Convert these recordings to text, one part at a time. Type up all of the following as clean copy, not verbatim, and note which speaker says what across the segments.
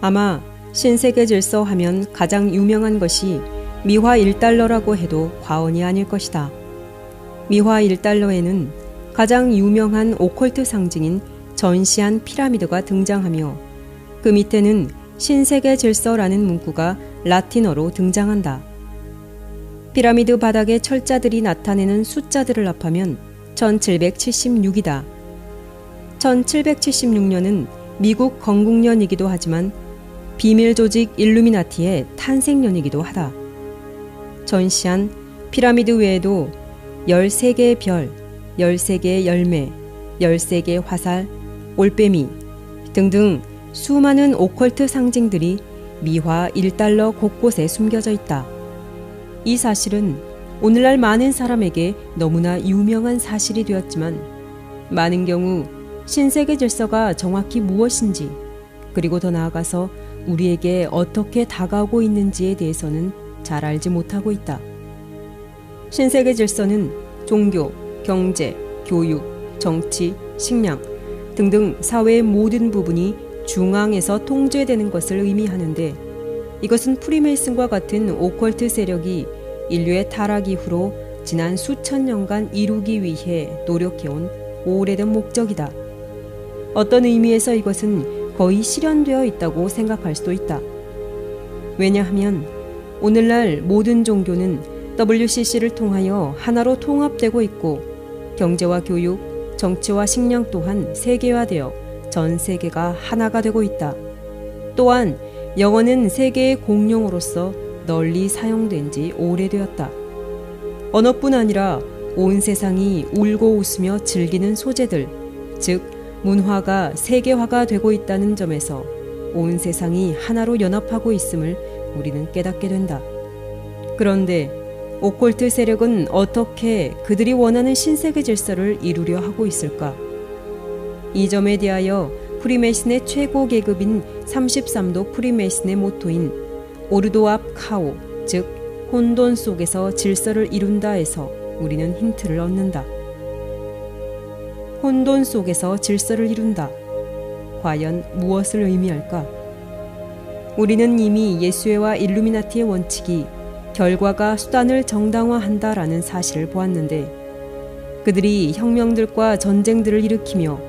Speaker 1: 아마 신세계 질서 하면 가장 유명한 것이 미화 1달러라고 해도 과언이 아닐 것이다. 미화 1달러에는 가장 유명한 오컬트 상징인 전시한 피라미드가 등장하며 그 밑에는 신세계 질서라는 문구가 라틴어로 등장한다. 피라미드 바닥에 철자들이 나타내는 숫자들을 합하면 1776이다. 1776년은 미국 건국년이기도 하지만 비밀 조직 일루미나티의 탄생년이기도 하다. 전시한 피라미드 외에도 13개의 별, 13개의 열매, 13개의 화살, 올빼미 등등 수많은 오컬트 상징들이 미화 1달러 곳곳에 숨겨져 있다. 이 사실은 오늘날 많은 사람에게 너무나 유명한 사실이 되었지만 많은 경우 신세계 질서가 정확히 무엇인지 그리고 더 나아가서 우리에게 어떻게 다가오고 있는지에 대해서는 잘 알지 못하고 있다. 신세계 질서는 종교, 경제, 교육, 정치, 식량 등등 사회의 모든 부분이 중앙에서 통제되는 것을 의미하는데 이것은 프리메이슨과 같은 오컬트 세력이 인류의 타락 이후로 지난 수천 년간 이루기 위해 노력해온 오래된 목적이다. 어떤 의미에서 이것은 거의 실현되어 있다고 생각할 수도 있다. 왜냐하면 오늘날 모든 종교는 WCC를 통하여 하나로 통합되고 있고 경제와 교육, 정치와 식량 또한 세계화되어 전 세계가 하나가 되고 있다. 또한 영어는 세계의 공용어로서 널리 사용된 지 오래되었다. 언어뿐 아니라 온 세상이 울고 웃으며 즐기는 소재들, 즉 문화가 세계화가 되고 있다는 점에서 온 세상이 하나로 연합하고 있음을 우리는 깨닫게 된다. 그런데 오컬트 세력은 어떻게 그들이 원하는 신세계 질서를 이루려 하고 있을까? 이 점에 대하여 프리메이슨의 최고 계급인 33도 프리메이슨의 모토인 오르도 앞 카오, 즉 혼돈 속에서 질서를 이룬다에서 우리는 힌트를 얻는다. 혼돈 속에서 질서를 이룬다. 과연 무엇을 의미할까? 우리는 이미 예수회와 일루미나티의 원칙이 결과가 수단을 정당화한다라는 사실을 보았는데 그들이 혁명들과 전쟁들을 일으키며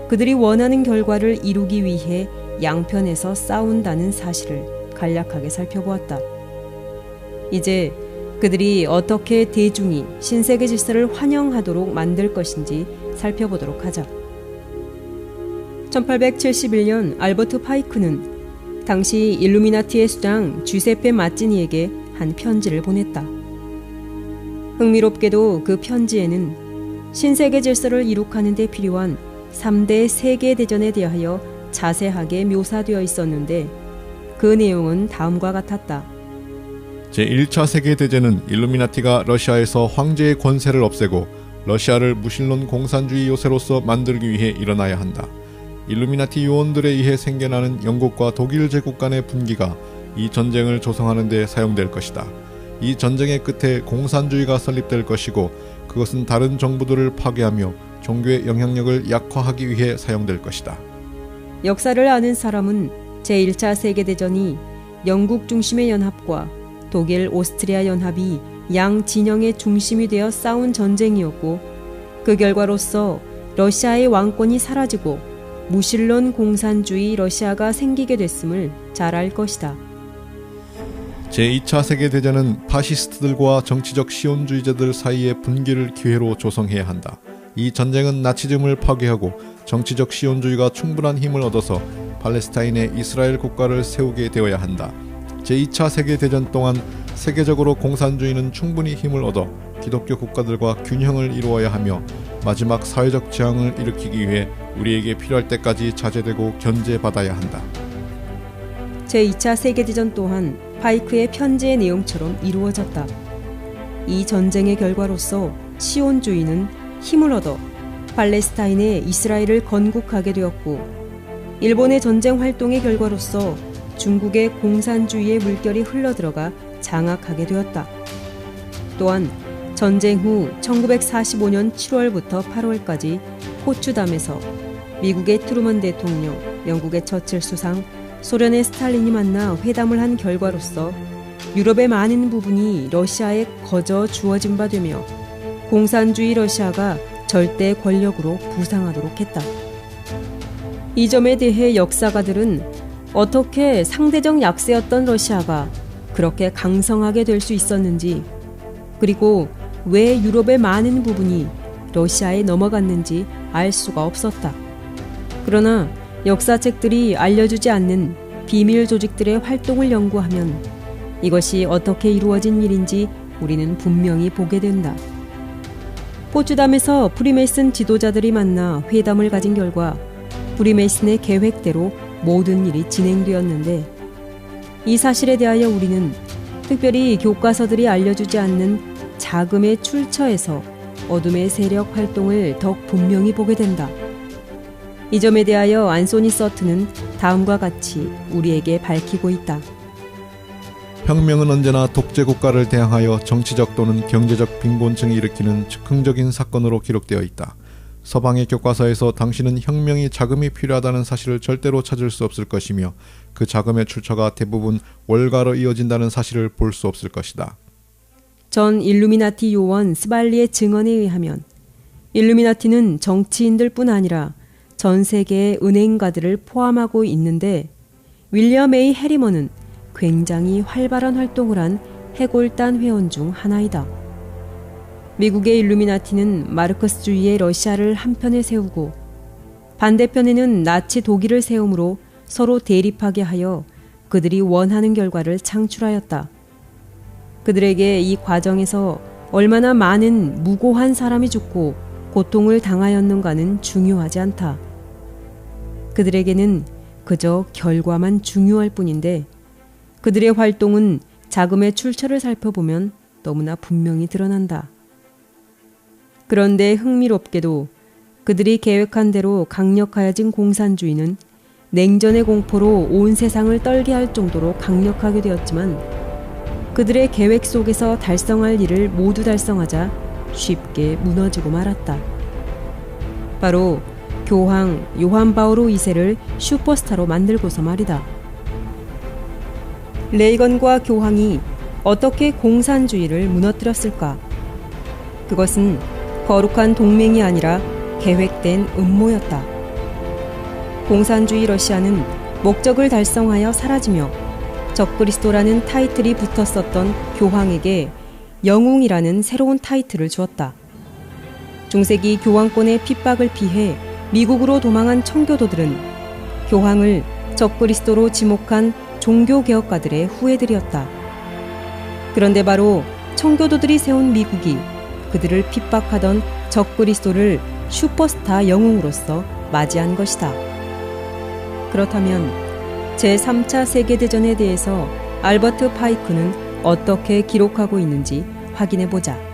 Speaker 1: 그들이 원하는 결과를 이루기 위해 양편에서 싸운다는 사실을 간략하게 살펴보았다. 이제 그들이 어떻게 대중이 신세계 질서를 환영하도록 만들 것인지 살펴보도록 하자. 1871년 알버트 파이크는 당시 일루미나티의 수장 주세페 마찌니에게 한 편지를 보냈다. 흥미롭게도 그 편지에는 신세계 질서를 이룩하는 데 필요한 3대 세계대전에 대하여 자세하게 묘사되어 있었는데 그 내용은 다음과 같았다.
Speaker 2: 제1차 세계대전은 일루미나티가 러시아에서 황제의 권세를 없애고 러시아를 무신론 공산주의 요새로서 만들기 위해 일어나야 한다. 일루미나티 요원들에 의해 생겨나는 영국과 독일 제국 간의 분기가 이 전쟁을 조성하는 데 사용될 것이다. 이 전쟁의 끝에 공산주의가 설립될 것이고 그것은 다른 정부들을 파괴하며 종교의 영향력을 약화하기 위해 사용될 것이다.
Speaker 1: 역사를 아는 사람은 제1차 세계대전이 영국 중심의 연합과 독일, 오스트리아 연합이 양 진영의 중심이 되어 싸운 전쟁이었고 그 결과로서 러시아의 왕권이 사라지고 무신론 공산주의 러시아가 생기게 됐음을 잘 알 것이다.
Speaker 2: 제2차 세계대전은 파시스트들과 정치적 시온주의자들 사이의 분기를 기회로 조성해야 한다. 이 전쟁은 나치즘을 파괴하고 정치적 시온주의가 충분한 힘을 얻어서 팔레스타인에 이스라엘 국가를 세우게 되어야 한다. 제2차 세계대전 동안 세계적으로 공산주의는 충분히 힘을 얻어 기독교 국가들과 균형을 이루어야 하며 마지막 사회적 재앙을 일으키기 위해 우리에게 필요할 때까지 자제되고 견제받아야 한다.
Speaker 1: 제2차 세계대전 또한 파이크의 편지의 내용처럼 이루어졌다. 이 전쟁의 결과로서 시온주의는 힘을 얻어 팔레스타인에 이스라엘을 건국하게 되었고 일본의 전쟁 활동의 결과로서 중국의 공산주의의 물결이 흘러들어가 장악하게 되었다. 또한 전쟁 후 1945년 7월부터 8월까지 포츠담에서 미국의 트루먼 대통령, 영국의 처칠 수상, 소련의 스탈린이 만나 회담을 한 결과로서 유럽의 많은 부분이 러시아에 거저 주어진 바 되며 공산주의 러시아가 절대 권력으로 부상하도록 했다. 이 점에 대해 역사가들은 어떻게 상대적 약세였던 러시아가 그렇게 강성하게 될 수 있었는지, 그리고 왜 유럽의 많은 부분이 러시아에 넘어갔는지 알 수가 없었다. 그러나 역사책들이 알려주지 않는 비밀 조직들의 활동을 연구하면 이것이 어떻게 이루어진 일인지 우리는 분명히 보게 된다. 포츠담에서 프리메이슨 지도자들이 만나 회담을 가진 결과 프리메이슨의 계획대로 모든 일이 진행되었는데, 이 사실에 대하여 우리는 특별히 교과서들이 알려주지 않는 자금의 출처에서 어둠의 세력 활동을 더욱 분명히 보게 된다. 이 점에 대하여 안소니 서튼은 다음과 같이 우리에게 밝히고 있다.
Speaker 2: 혁명은 언제나 독재 국가를 대항하여 정치적 또는 경제적 빈곤층이 일으키는 즉흥적인 사건으로 기록되어 있다. 서방의 교과서에서 당신은 혁명이 자금이 필요하다는 사실을 절대로 찾을 수 없을 것이며 그 자금의 출처가 대부분 월가로 이어진다는 사실을 볼 수 없을 것이다.
Speaker 1: 전 일루미나티 요원 스발리의 증언에 의하면 일루미나티는 정치인들 뿐 아니라 전 세계의 은행가들을 포함하고 있는데, 윌리엄 A. 해리먼은 굉장히 활발한 활동을 한 해골단 회원 중 하나이다. 미국의 일루미나티는 마르크스주의의 러시아를 한편에 세우고 반대편에는 나치 독일을 세움으로 서로 대립하게 하여 그들이 원하는 결과를 창출하였다. 그들에게 이 과정에서 얼마나 많은 무고한 사람이 죽고 고통을 당하였는가는 중요하지 않다. 그들에게는 그저 결과만 중요할 뿐인데, 그들의 활동은 자금의 출처를 살펴보면 너무나 분명히 드러난다. 그런데 흥미롭게도 그들이 계획한 대로 강력하여진 공산주의는 냉전의 공포로 온 세상을 떨게 할 정도로 강력하게 되었지만, 그들의 계획 속에서 달성할 일을 모두 달성하자 쉽게 무너지고 말았다. 바로 교황 요한 바오로 2세를 슈퍼스타로 만들고서 말이다. 레이건과 교황이 어떻게 공산주의를 무너뜨렸을까? 그것은 거룩한 동맹이 아니라 계획된 음모였다. 공산주의 러시아는 목적을 달성하여 사라지며 적그리스도라는 타이틀이 붙었었던 교황에게 영웅이라는 새로운 타이틀을 주었다. 중세기 교황권의 핍박을 피해 미국으로 도망한 청교도들은 교황을 적그리스도로 지목한 종교개혁가들의 후예들이었다. 그런데 바로 청교도들이 세운 미국이 그들을 핍박하던 적그리스도를 슈퍼스타 영웅으로서 맞이한 것이다. 그렇다면 제3차 세계대전에 대해서 알버트 파이크는 어떻게 기록하고 있는지 확인해보자.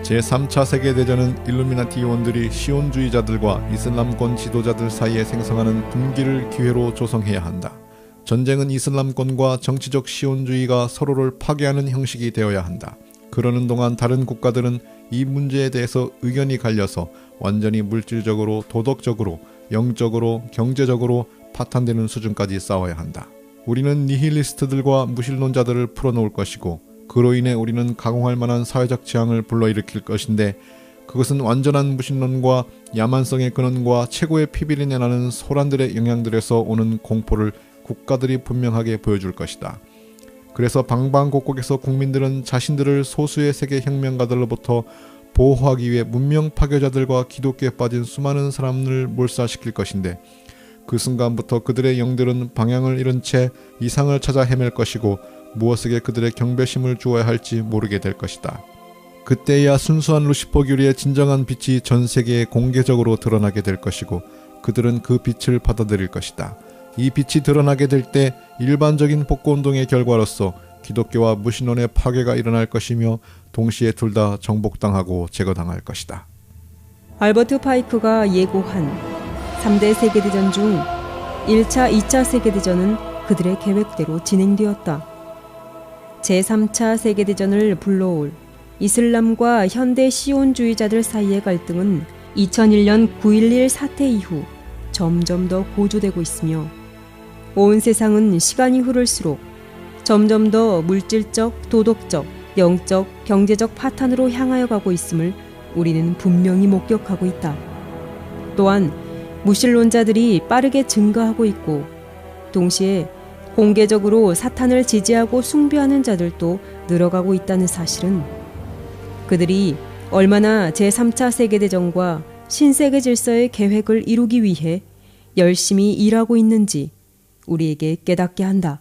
Speaker 2: 제3차 세계대전은 일루미나티 요원들이 시온주의자들과 이슬람권 지도자들 사이에 생성하는 분기를 기회로 조성해야 한다. 전쟁은 이슬람권과 정치적 시온주의가 서로를 파괴하는 형식이 되어야 한다. 그러는 동안 다른 국가들은 이 문제에 대해서 의견이 갈려서 완전히 물질적으로, 도덕적으로, 영적으로, 경제적으로 파탄되는 수준까지 싸워야 한다. 우리는 니힐리스트들과 무신론자들을 풀어놓을 것이고, 그로 인해 우리는 가공할 만한 사회적 재앙을 불러일으킬 것인데, 그것은 완전한 무신론과 야만성의 근원과 최고의 피비린내 나는 소란들의 영향들에서 오는 공포를 국가들이 분명하게 보여줄 것이다. 그래서 방방곡곡에서 국민들은 자신들을 소수의 세계 혁명가들로부터 보호하기 위해 문명 파괴자들과 기독교에 빠진 수많은 사람을 몰살시킬 것인데, 그 순간부터 그들의 영들은 방향을 잃은 채 이상을 찾아 헤맬 것이고 무엇에게 그들의 경배심을 주어야 할지 모르게 될 것이다. 그때야 순수한 루시퍼교리의 진정한 빛이 전 세계에 공개적으로 드러나게 될 것이고, 그들은 그 빛을 받아들일 것이다. 이 빛이 드러나게 될 때 일반적인 복구운동의 결과로서 기독교와 무신론의 파괴가 일어날 것이며, 동시에 둘 다 정복당하고 제거당할 것이다.
Speaker 1: 알버트 파이크가 예고한 3대 세계대전 중 1차, 2차 세계대전은 그들의 계획대로 진행되었다. 제3차 세계대전을 불러올 이슬람과 현대 시온주의자들 사이의 갈등은 2001년 9.11 사태 이후 점점 더 고조되고 있으며, 온 세상은 시간이 흐를수록 점점 더 물질적, 도덕적, 영적, 경제적 파탄으로 향하여 가고 있음을 우리는 분명히 목격하고 있다. 또한 무신론자들이 빠르게 증가하고 있고 동시에 공개적으로 사탄을 지지하고 숭배하는 자들도 늘어가고 있다는 사실은 그들이 얼마나 제3차 세계대전과 신세계 질서의 계획을 이루기 위해 열심히 일하고 있는지 우리에게 깨닫게 한다.